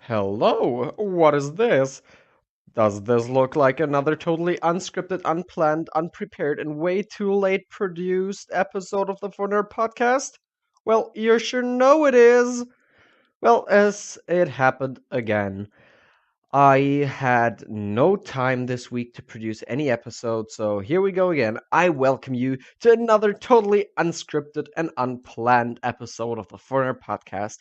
Hello, what is this? Does this look like another totally unscripted, unplanned, unprepared, and way too late produced episode of the Foreigner Podcast? Well, you sure know it is. Well, as it happened again, I had no time this week to produce any episode, so here we go again. I welcome you to another totally unscripted and unplanned episode of the Foreigner Podcast,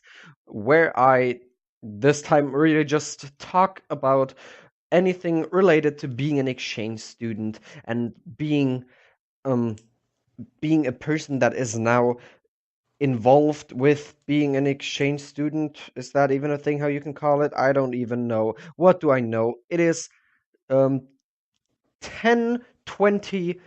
where I this time really just talk about anything related to being an exchange student and um being a person that is now involved with being an exchange student. Is that even a thing how you can call it? I don't even know. What do I know? It is um 10:20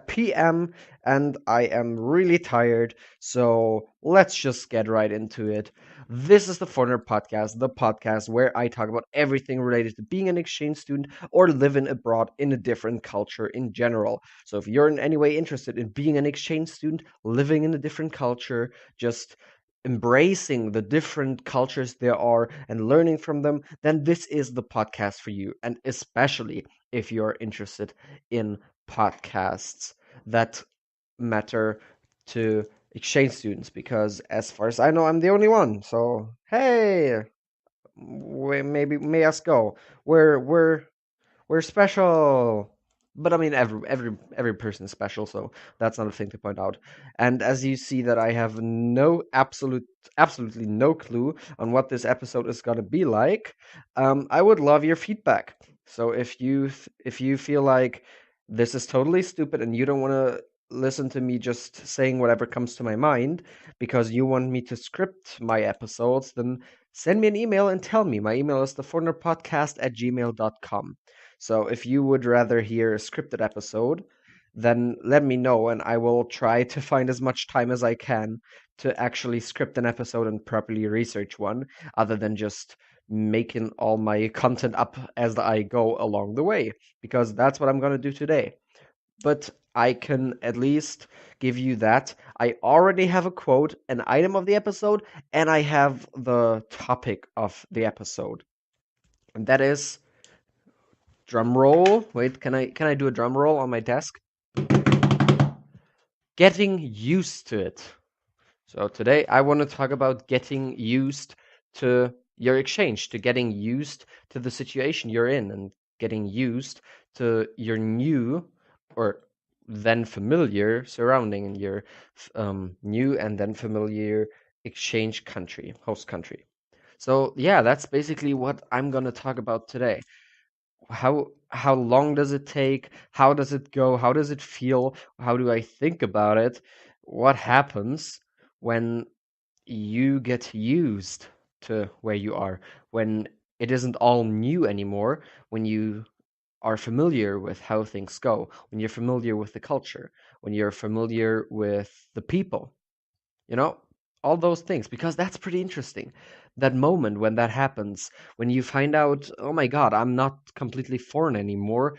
p.m. and I am really tired. So let's just get right into it. This is the Foreigner Podcast, the podcast where I talk about everything related to being an exchange student or living abroad in a different culture in general. So if you're in any way interested in being an exchange student, living in a different culture, just embracing the different cultures there are and learning from them, then this is the podcast for you. And especially if you're interested in podcasts that matter to exchange students, because as far as I know, I'm the only one. So hey, maybe may us go. We're special. But I mean, every person is special, so that's not a thing to point out. And as you see, that I have absolutely no clue on what this episode is gonna be like. I would love your feedback. So if you feel like this is totally stupid and you don't want to listen to me just saying whatever comes to my mind because you want me to script my episodes, then send me an email and tell me. My email is theforeignerpodcast@gmail.com. So if you would rather hear a scripted episode, then let me know and I will try to find as much time as I can to actually script an episode and properly research one, other than just making all my content up as I go along the way, because that's what I'm going to do today. But I can at least give you that. I already have a quote, an item of the episode, and I have the topic of the episode. And that is drum roll. Wait, can I do a drum roll on my desk? Getting used to it. So today I want to talk about getting used to your exchange, to getting used to the situation you're in, and getting used to your new or then familiar surrounding in your new and then familiar exchange country, host country. So yeah, that's basically what I'm gonna talk about today. How long does it take? How does it go? How does it feel? How do I think about it? What happens when you get used to where you are, when it isn't all new anymore, when you are familiar with how things go, when you're familiar with the culture, when you're familiar with the people, you know, all those things, because that's pretty interesting. That moment when that happens, when you find out, oh my God, I'm not completely foreign anymore.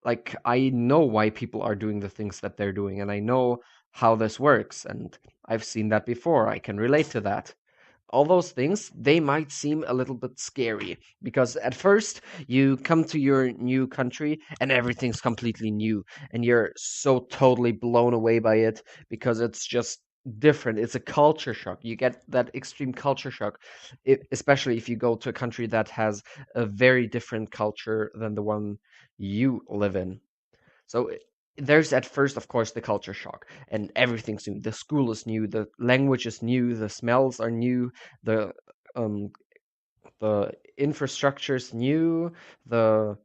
Like, I know why people are doing the things that they're doing, and I know how this works, and I've seen that before. I can relate to that. All those things, they might seem a little bit scary because at first you come to your new country and everything's completely new and you're so totally blown away by it because it's just different. It's a culture shock. You get that extreme culture shock, especially if you go to a country that has a very different culture than the one you live in. So there's at first, of course, the culture shock, and everything's new. The school is new, the language is new, the smells are new, the um the infrastructure is new, the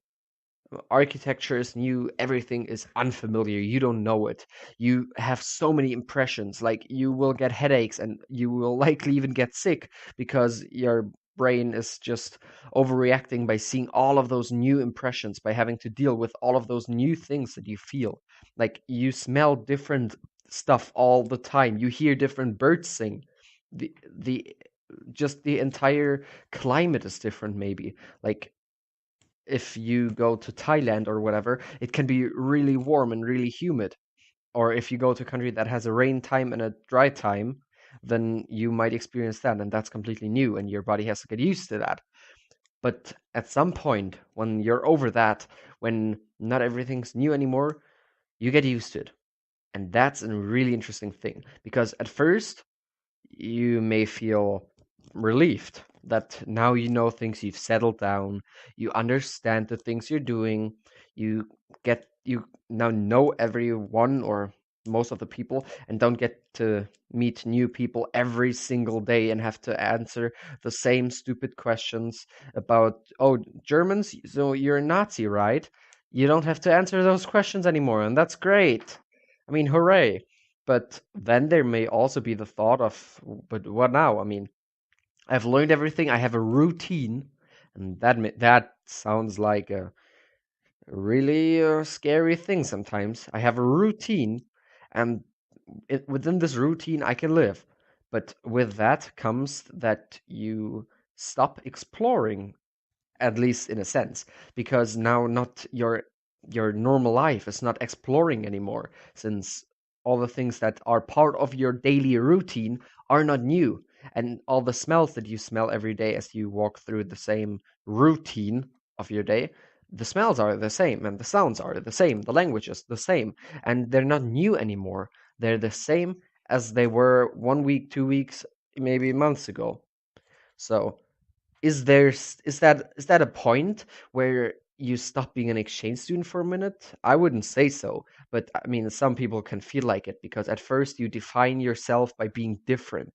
architecture is new, everything is unfamiliar. You don't know it. You have so many impressions, like you will get headaches and you will likely even get sick because your brain is just overreacting by seeing all of those new impressions, by having to deal with all of those new things that you feel. Like you smell different stuff all the time. You hear different birds sing. The just the entire climate is different maybe. Like if you go to Thailand or whatever, it can be really warm and really humid. Or if you go to a country that has a rain time and a dry time, then you might experience that, and that's completely new, and your body has to get used to that. But at some point, when you're over that, when not everything's new anymore, you get used to it. And that's a really interesting thing because at first you may feel relieved that now you know things, you've settled down, you understand the things you're doing, you now know everyone or most of the people and don't get to meet new people every single day and have to answer the same stupid questions about, oh, Germans, so you're a Nazi, right? You don't have to answer those questions anymore, and that's great. I mean, hooray. But then there may also be the thought of, but what now? I mean, I've learned everything. I have a routine, and that sounds like a really scary thing sometimes. I have a routine, and within this routine, I can live. But with that comes that you stop exploring, at least in a sense, because now not your normal life is not exploring anymore, since all the things that are part of your daily routine are not new, and all the smells that you smell every day as you walk through the same routine of your day, the smells are the same and the sounds are the same, the language is the same, and they're not new anymore. They're the same as they were 1 week, 2 weeks, maybe months ago. So is that a point where you stop being an exchange student for a minute? I wouldn't say so, but I mean some people can feel like it because at first you define yourself by being different,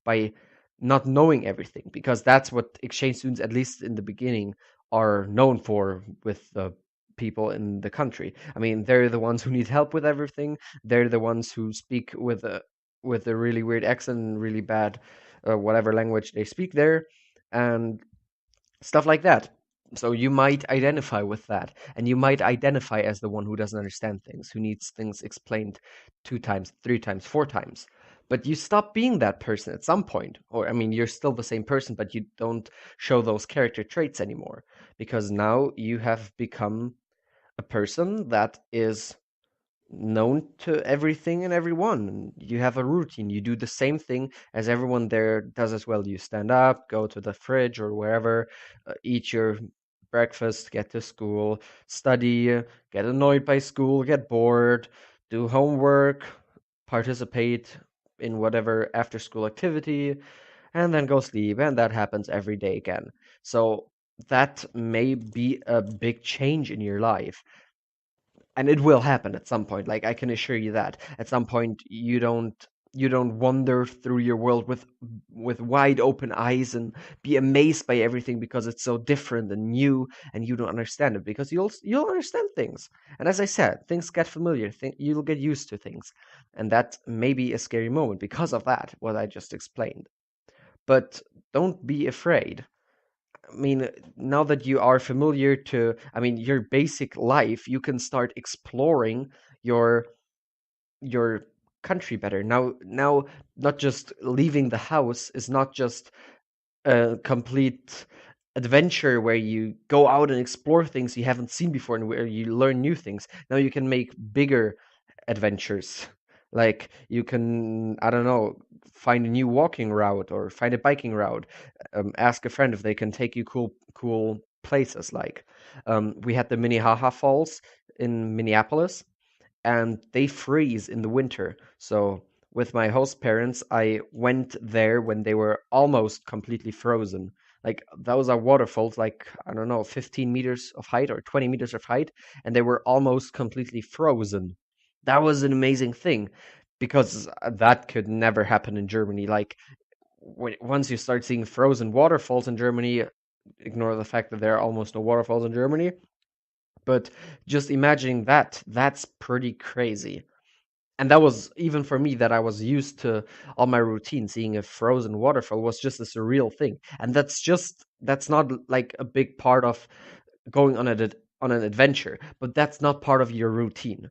by not knowing everything, because that's what exchange students, at least in the beginning, are known for with the people in the country. I mean, they're the ones who need help with everything. They're the ones who speak with a really weird accent and really bad whatever language they speak there, and stuff like that. So you might identify with that, and you might identify as the one who doesn't understand things, who needs things explained 2 times, 3 times, 4 times. But you stop being that person at some point. Or, I mean, you're still the same person, but you don't show those character traits anymore because now you have become a person that is known to everything and everyone. You have a routine. You do the same thing as everyone there does as well. You stand up, go to the fridge or wherever, eat your breakfast, get to school, study, get annoyed by school, get bored, do homework, participate in whatever after school activity, and then go sleep. And that happens every day again. So that may be a big change in your life, and it will happen at some point. Like, I can assure you that at some point you don't wander through your world with wide open eyes and be amazed by everything because it's so different and new, and you don't understand it because you'll understand things. And as I said, things get familiar. You'll get used to things, and that may be a scary moment because of that, what I just explained. But don't be afraid. I mean, now that you are familiar to, I mean, your basic life, you can start exploring your your country better. Now, not just leaving the house is not just a complete adventure where you go out and explore things you haven't seen before and where you learn new things. Now you can make bigger adventures. Like you can, I don't know, find a new walking route or find a biking route. Ask a friend if they can take you cool places. Like we had the Minnehaha Falls in Minneapolis, and they freeze in the winter. So with my host parents, I went there when they were almost completely frozen. Like those are waterfalls, like I don't know, 15 meters of height or 20 meters of height, and they were almost completely frozen. That was an amazing thing because that could never happen in Germany. Like once you start seeing frozen waterfalls in Germany, ignore the fact that there are almost no waterfalls in Germany. But just imagining that, that's pretty crazy. And that was even for me that I was used to all my routine. Seeing a frozen waterfall was just a surreal thing, and that's not like a big part of going on an adventure. But that's not part of your routine.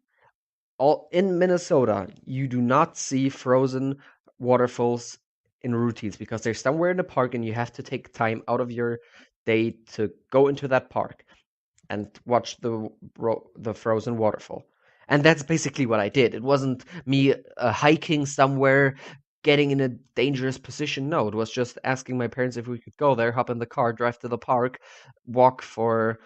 All in Minnesota, you do not see frozen waterfalls in routines because they're somewhere in the park, and you have to take time out of your day to go into that park and watch the frozen waterfall. And that's basically what I did. It wasn't me hiking somewhere getting in a dangerous position. No, it was just asking my parents if we could go there, hop in the car, drive to the park, walk for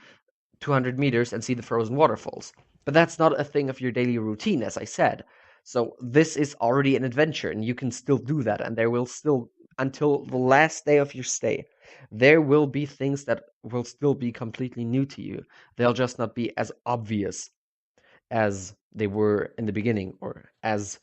200 meters and see the frozen waterfalls. But that's not a thing of your daily routine, as I said. So this is already an adventure, and you can still do that. And there will still, until the last day of your stay, there will be things that will still be completely new to you. They'll just not be as obvious as they were in the beginning, or as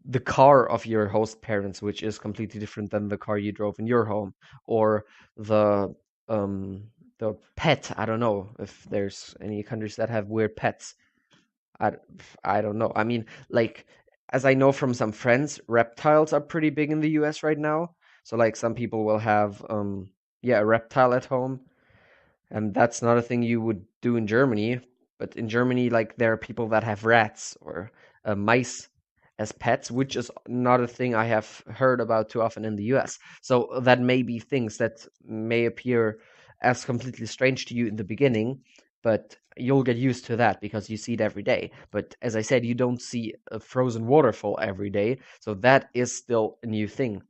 the car of your host parents, which is completely different than the car you drove in your home, or the um the pet. I don't know if there's any countries that have weird pets. I I don't know. I mean, like, as I know from some friends, reptiles are pretty big in the US right now. So like some people will have yeah, a reptile at home, and that's not a thing you would do in Germany. But in Germany, like, there are people that have rats or mice as pets, which is not a thing I have heard about too often in the US. So that may be things that may appear as completely strange to you in the beginning, but you'll get used to that because you see it every day. But as I said, you don't see a frozen waterfall every day, so that is still a new thing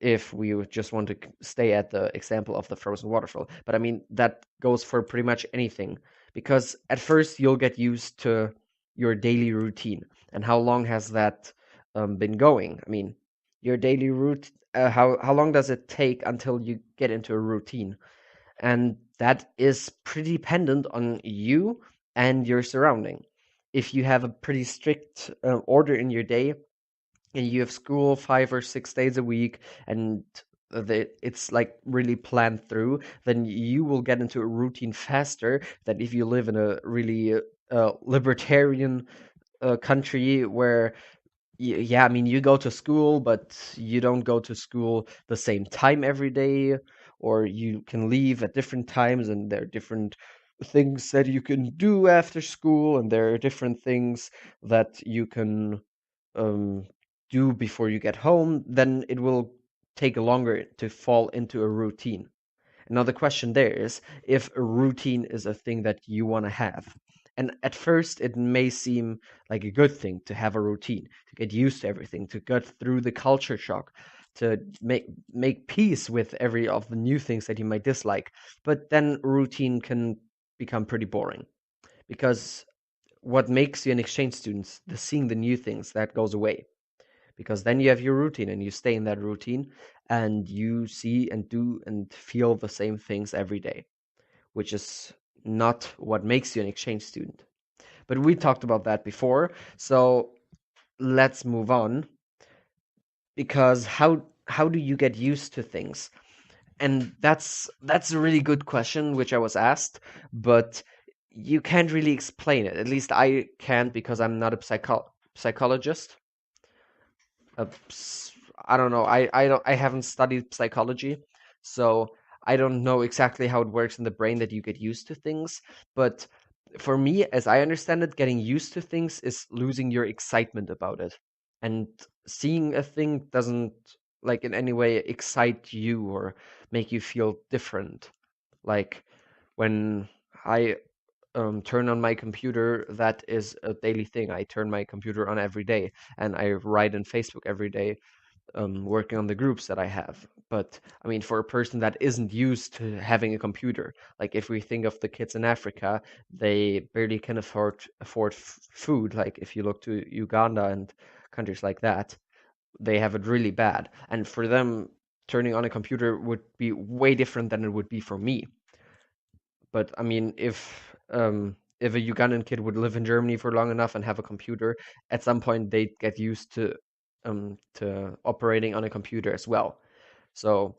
if we would just want to stay at the example of the frozen waterfall. But I mean, that goes for pretty much anything, because at first you'll get used to your daily routine. And how long has that been going? I mean, your daily route. How long does it take until you get into a routine? And that is pretty dependent on you and your surrounding. If you have a pretty strict order in your day, and you have school 5 or 6 days a week, and it's like really planned through, then you will get into a routine faster than if you live in a really libertarian country where yeah, I mean, you go to school, but you don't go to school the same time every day, or you can leave at different times, and there are different things that you can do after school, and there are different things that you can um, do before you get home. Then it will take longer to fall into a routine. Now, the question there is if a routine is a thing that you want to have. And at first, it may seem like a good thing to have a routine, to get used to everything, to get through the culture shock, to make peace with every of the new things that you might dislike. But then routine can become pretty boring, because what makes you an exchange student, the seeing the new things, that goes away, because then you have your routine and you stay in that routine and you see and do and feel the same things every day, which is not what makes you an exchange student. But we talked about that before, so let's move on, because how do you get used to things? And that's a really good question which I was asked, but you can't really explain it. At least I can't, because I'm not a psychologist. uh, I don't know. I haven't studied psychology, so I don't know exactly how it works in the brain that you get used to things. But for me, as I understand it, getting used to things is losing your excitement about it, and seeing a thing doesn't, like, in any way excite you or make you feel different. Like when I turn on my computer, that is a daily thing. I turn my computer on every day, and I write in Facebook every day, working on the groups that I have. But I mean, for a person that isn't used to having a computer, like if we think of the kids in Africa, they barely can afford food. Like if you look to Uganda and countries like that, they have it really bad. And for them, turning on a computer would be way different than it would be for me. But I mean, if a Ugandan kid would live in Germany for long enough and have a computer, at some point they'd get used to operating on a computer as well. So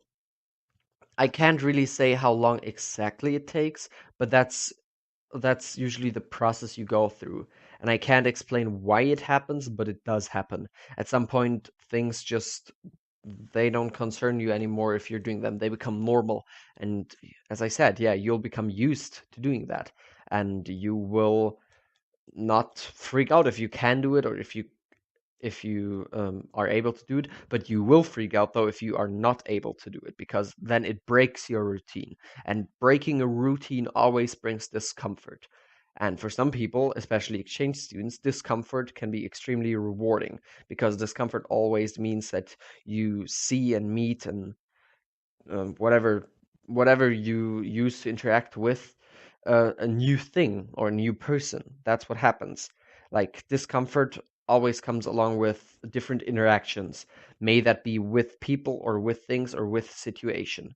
I can't really say how long exactly it takes, but that's usually the process you go through. And I can't explain why it happens, but it does happen. At some point, things just, they don't concern you anymore if you're doing them. They become normal. And as I said, yeah, you'll become used to doing that. And you will not freak out if you can do it, or if you are able to do it, but you will freak out though if you are not able to do it, because then it breaks your routine, and breaking a routine always brings discomfort. And for some people, especially exchange students, discomfort can be extremely rewarding because discomfort always means that you see and meet and whatever you use to interact with a new thing or a new person. That's what happens. Like discomfort always comes along with different interactions. May that be with people or with things or with situation.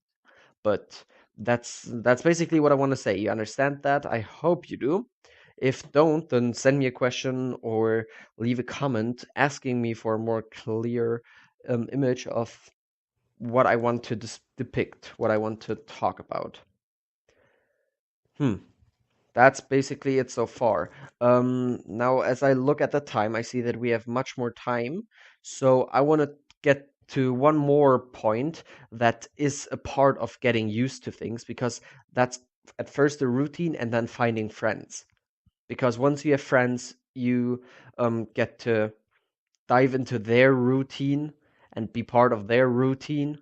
But that's basically what I want to say. You understand that? I hope you do. If don't, then send me a question or leave a comment asking me for a more clear image of what I want to depict, what I want to talk about. Hmm. That's basically it so far. Now, as I look at the time, I see that we have much more time. So I want to get to one more point that is a part of getting used to things because that's at first a routine and then finding friends. Because once you have friends, you get to dive into their routine and be part of their routine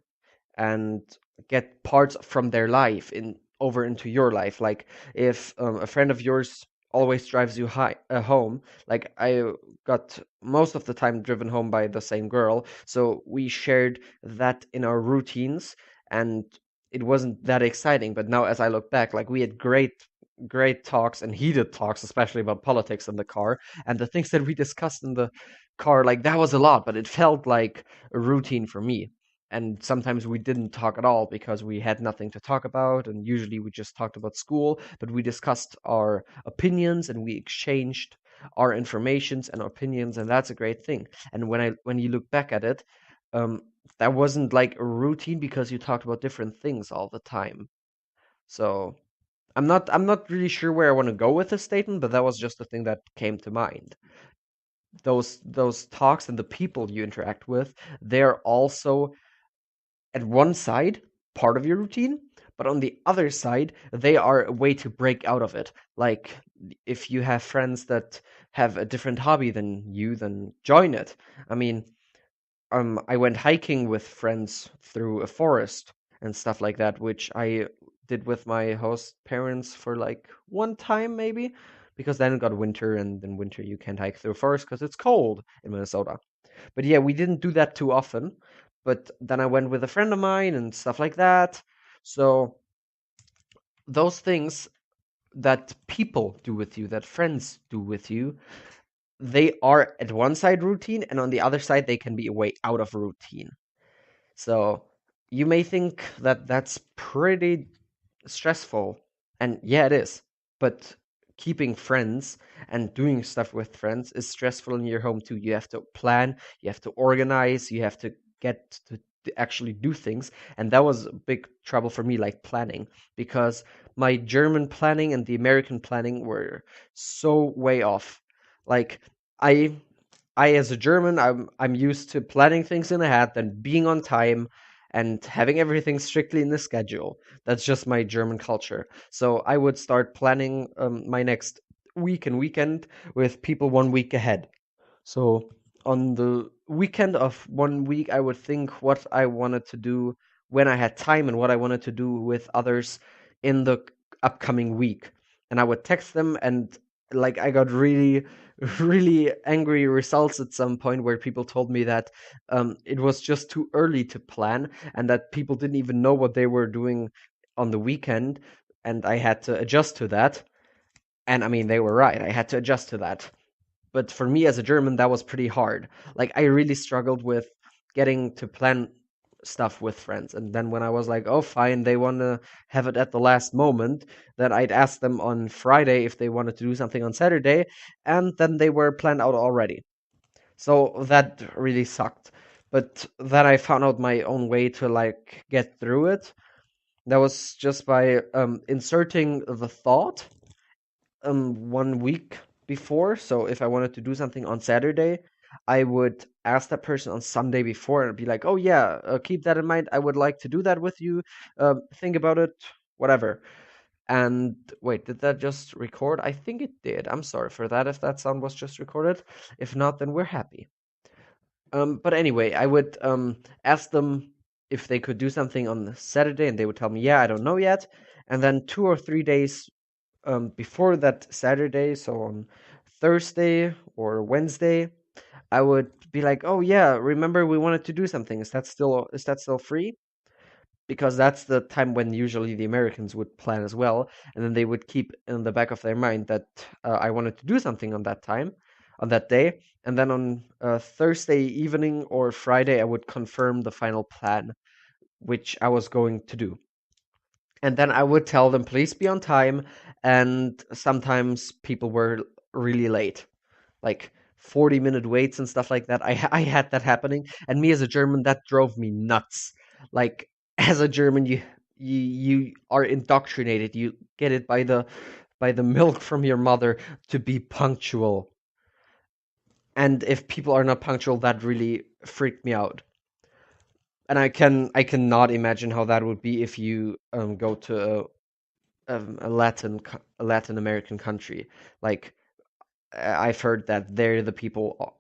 and get parts from their life in over into your life. Like if a friend of yours always drives you home, like I got most of the time driven home by the same girl, so we shared that in our routines, and it wasn't that exciting. But now, as I look back, like we had great talks and heated talks, especially about politics in the car, and the things that we discussed in the car, like that was a lot, but it felt like a routine for me. And sometimes we didn't talk at all because we had nothing to talk about, and usually we just talked about school, but we discussed our opinions and we exchanged our informations and opinions, and that's a great thing. And when you look back at it, um, that wasn't like a routine because you talked about different things all the time. So I'm not really sure where I want to go with this statement, but that was just the thing that came to mind. Those talks and the people you interact with, they're also at one side part of your routine, but on the other side they are a way to break out of it. Like if you have friends that have a different hobby than you, then join it. I mean, I went hiking with friends through a forest and stuff like that, which I did with my host parents for like one time maybe, because then it got winter, and in winter you can't hike through a forest because it's cold in Minnesota. But yeah, we didn't do that too often. But then I went with a friend of mine and stuff like that. So those things that people do with you, that friends do with you, they are at one side routine, and on the other side they can be a way out of routine. So you may think that that's pretty stressful, and yeah, it is. But keeping friends and doing stuff with friends is stressful in your home too. You have to plan, you have to organize, you have to get to actually do things. And that was a big trouble for me, like planning, because my German planning and the American planning were so way off. Like I I as a German, I'm used to planning things in ahead, then being on time and having everything strictly in the schedule. That's just my German culture. So I would start planning my next week and weekend with people 1 week ahead. So on the weekend of 1 week, I would think what I wanted to do when I had time and what I wanted to do with others in the upcoming week. And I would text them, and like I got really, really angry results at some point where people told me that it was just too early to plan and that people didn't even know what they were doing on the weekend. And I had to adjust to that. And I mean, they were right. I had to adjust to that. But for me as a German, that was pretty hard. Like I really struggled with getting to plan stuff with friends. And then when I was like, oh, fine, they want to have it at the last moment, then I'd ask them on Friday if they wanted to do something on Saturday, and then they were planned out already. So that really sucked. But then I found out my own way to like get through it. That was just by inserting the thought 1 week before. So if I wanted to do something on Saturday, I would ask that person on Sunday before and be like, "Oh yeah, keep that in mind. I would like to do that with you. Think about it, whatever." And wait, did that just record? I think it did. I'm sorry for that if that sound was just recorded. If not, then we're happy. But anyway, I would ask them if they could do something on Saturday, and they would tell me, "Yeah, I don't know yet." And then 2 or 3 days before that Saturday, so on Thursday or Wednesday, I would be like, "Oh yeah, remember we wanted to do something. Is that still free?" Because that's the time when usually the Americans would plan as well, and then they would keep in the back of their mind that I wanted to do something on that time, on that day, and then on Thursday evening or Friday I would confirm the final plan, which I was going to do. And then I would tell them, please be on time. And sometimes people were really late, like 40-minute waits and stuff like that. I had that happening. And me as a German, that drove me nuts. Like, as a German, you are indoctrinated. You get it by the milk from your mother to be punctual. And if people are not punctual, that really freaked me out. And I cannot imagine how that would be if you go to a Latin American country. Like I've heard that there the people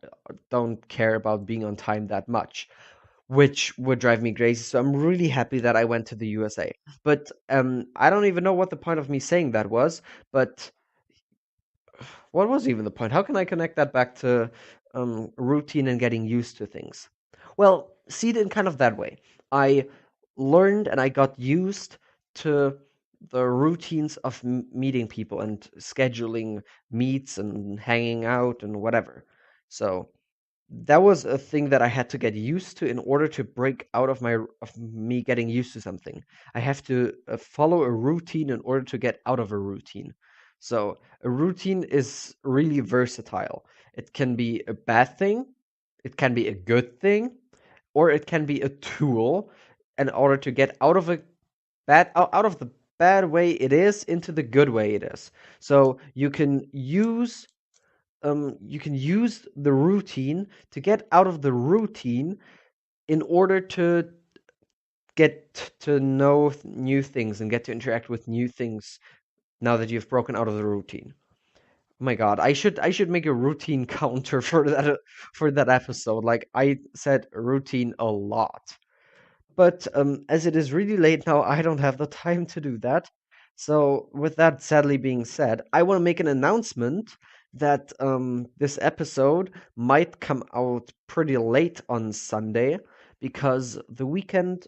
don't care about being on time that much, which would drive me crazy. So I'm really happy that I went to the USA. But I don't even know what the point of me saying that was. But what was even the point? How can I connect that back to routine and getting used to things? Well, see it in kind of that way. I learned and I got used to the routines of meeting people and scheduling meets and hanging out and whatever. So that was a thing that I had to get used to in order to break out of me getting used to something. I have to follow a routine in order to get out of a routine. So a routine is really versatile. It can be a bad thing, it can be a good thing, or it can be a tool in order to get out of the bad way it is into the good way it is. So you can use the routine to get out of the routine in order to get to know new things and get to interact with new things now that you've broken out of the routine. Oh my god, I should make a routine counter for that episode. Like I said routine a lot. But as it is really late now, I don't have the time to do that. So, with that sadly being said, I want to make an announcement that this episode might come out pretty late on Sunday because the weekend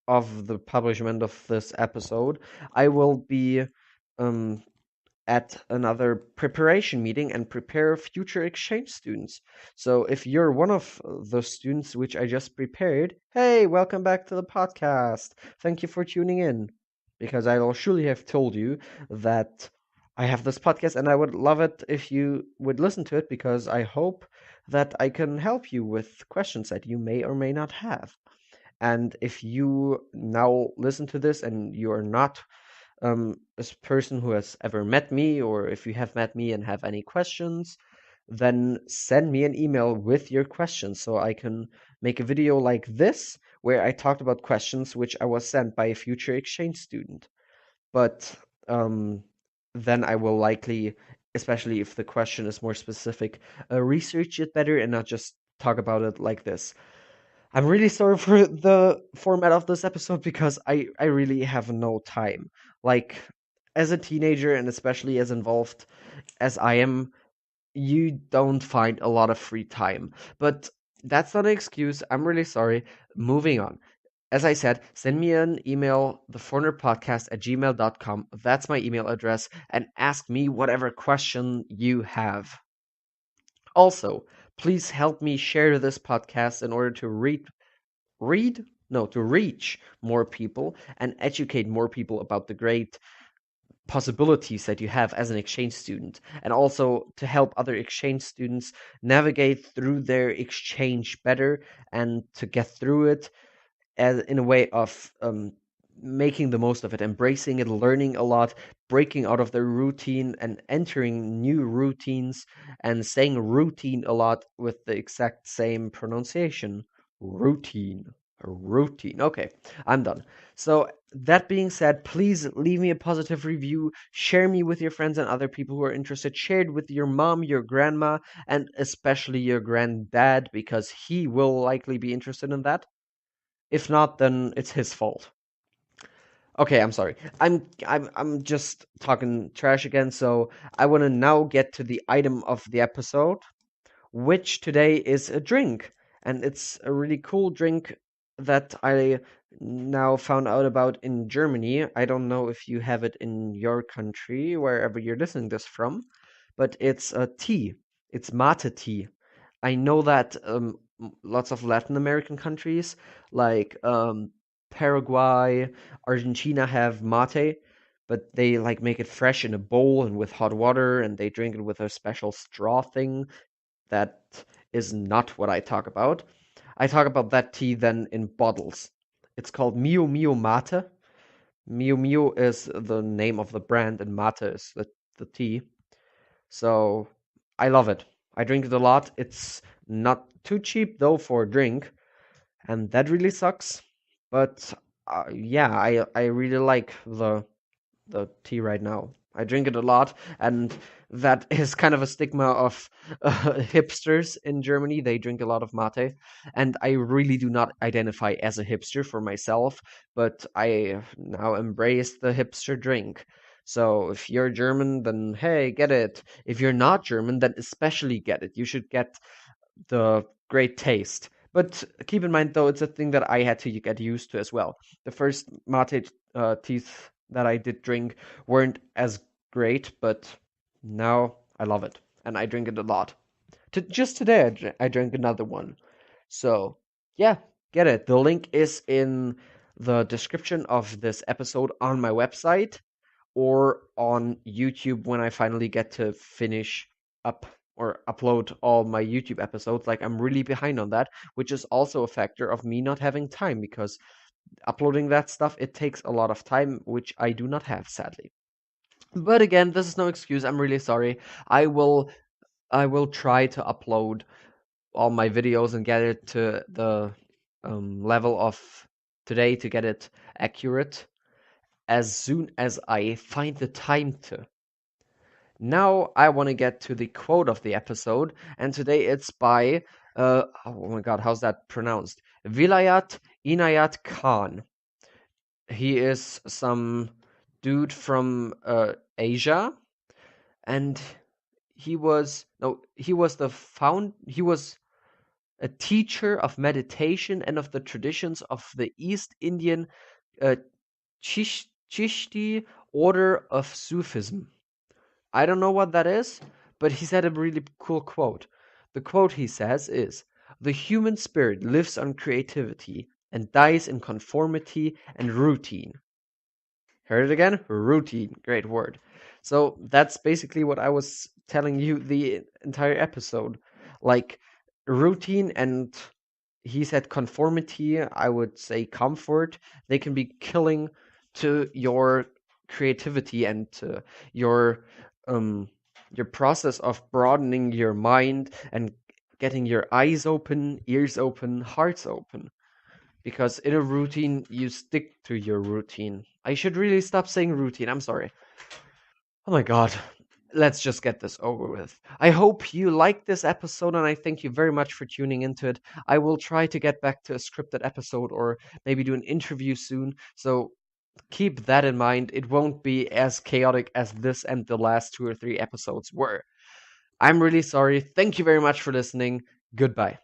of the publishment of this episode, I will be um, at another preparation meeting and prepare future exchange students. So if you're one of the students which I just prepared, hey, welcome back to the podcast. Thank you for tuning in. Because I'll surely have told you that I have this podcast and I would love it if you would listen to it because I hope that I can help you with questions that you may or may not have. And if you now listen to this and you are not a person who has ever met me, or if you have met me and have any questions, then send me an email with your questions so I can make a video like this where I talked about questions which I was sent by a future exchange student. But then I will likely, especially if the question is more specific, research it better and not just talk about it like this. I'm really sorry for the format of this episode because I really have no time. Like, as a teenager and especially as involved as I am, you don't find a lot of free time. But that's not an excuse. I'm really sorry. Moving on. As I said, send me an email, theforeignerpodcast@gmail.com. That's my email address, and ask me whatever question you have. Also, please help me share this podcast in order to read no to reach more people and educate more people about the great possibilities that you have as an exchange student, and also to help other exchange students navigate through their exchange better and to get through it as in a way of making the most of it, embracing it, learning a lot, breaking out of their routine and entering new routines, and saying routine a lot with the exact same pronunciation. Routine. Routine. Okay, I'm done. So, that being said, please leave me a positive review. Share me with your friends and other people who are interested. Share it with your mom, your grandma, and especially your granddad because he will likely be interested in that. If not, then it's his fault. Okay, I'm sorry. I'm just talking trash again, so I want to now get to the item of the episode, which today is a drink. And it's a really cool drink that I now found out about in Germany. I don't know if you have it in your country, wherever you're listening this from, but it's a tea. It's mate tea. I know that lots of Latin American countries like Paraguay, Argentina have mate, but they like make it fresh in a bowl and with hot water, and they drink it with a special straw thing. That is not what I talk about. I talk about that tea then in bottles. It's called Mio Mio Mate. Mio Mio is the name of the brand, and mate is the tea. So I love it. I drink it a lot. It's not too cheap though for a drink, and that really sucks. But yeah, I really like the tea right now. I drink it a lot, and that is kind of a stigma of hipsters in Germany. They drink a lot of mate, and I really do not identify as a hipster for myself, but I now embrace the hipster drink. So if you're German, then hey, get it. If you're not German, then especially get it. You should get the great taste. But keep in mind, though, it's a thing that I had to get used to as well. The first mate teas that I did drink weren't as great, but now I love it and I drink it a lot. Just today, I drank another one. So, yeah, get it. The link is in the description of this episode on my website or on YouTube when I finally get to finish up or upload all my YouTube episodes. Like, I'm really behind on that, which is also a factor of me not having time because uploading that stuff, it takes a lot of time, which I do not have, sadly. But again, this is no excuse. I'm really sorry. I will I will try to upload all my videos and get it to the level of today to get it accurate as soon as I find the time to. Now I want to get to the quote of the episode, and today it's by oh my god, how's that pronounced? Vilayat Inayat Khan. He is some dude from Asia, and he was a teacher of meditation and of the traditions of the East Indian uh, Chishti order of Sufism. I don't know what that is, but he said a really cool quote. The quote he says is, "The human spirit lives on creativity and dies in conformity and routine." Heard it again? Routine. Great word. So that's basically what I was telling you the entire episode. Like routine and he said conformity, I would say comfort. They can be killing to your creativity and to um your process of broadening your mind and getting your eyes open, ears open, hearts open because in a routine you stick to your routine. I should really stop saying routine. I'm sorry. Oh my god. Let's just get this over with. I hope you liked this episode and I thank you very much for tuning into it. I will try to get back to a scripted episode or maybe do an interview soon. So keep that in mind. It won't be as chaotic as this and the last 2 or 3 episodes were. I'm really sorry. Thank you very much for listening. Goodbye.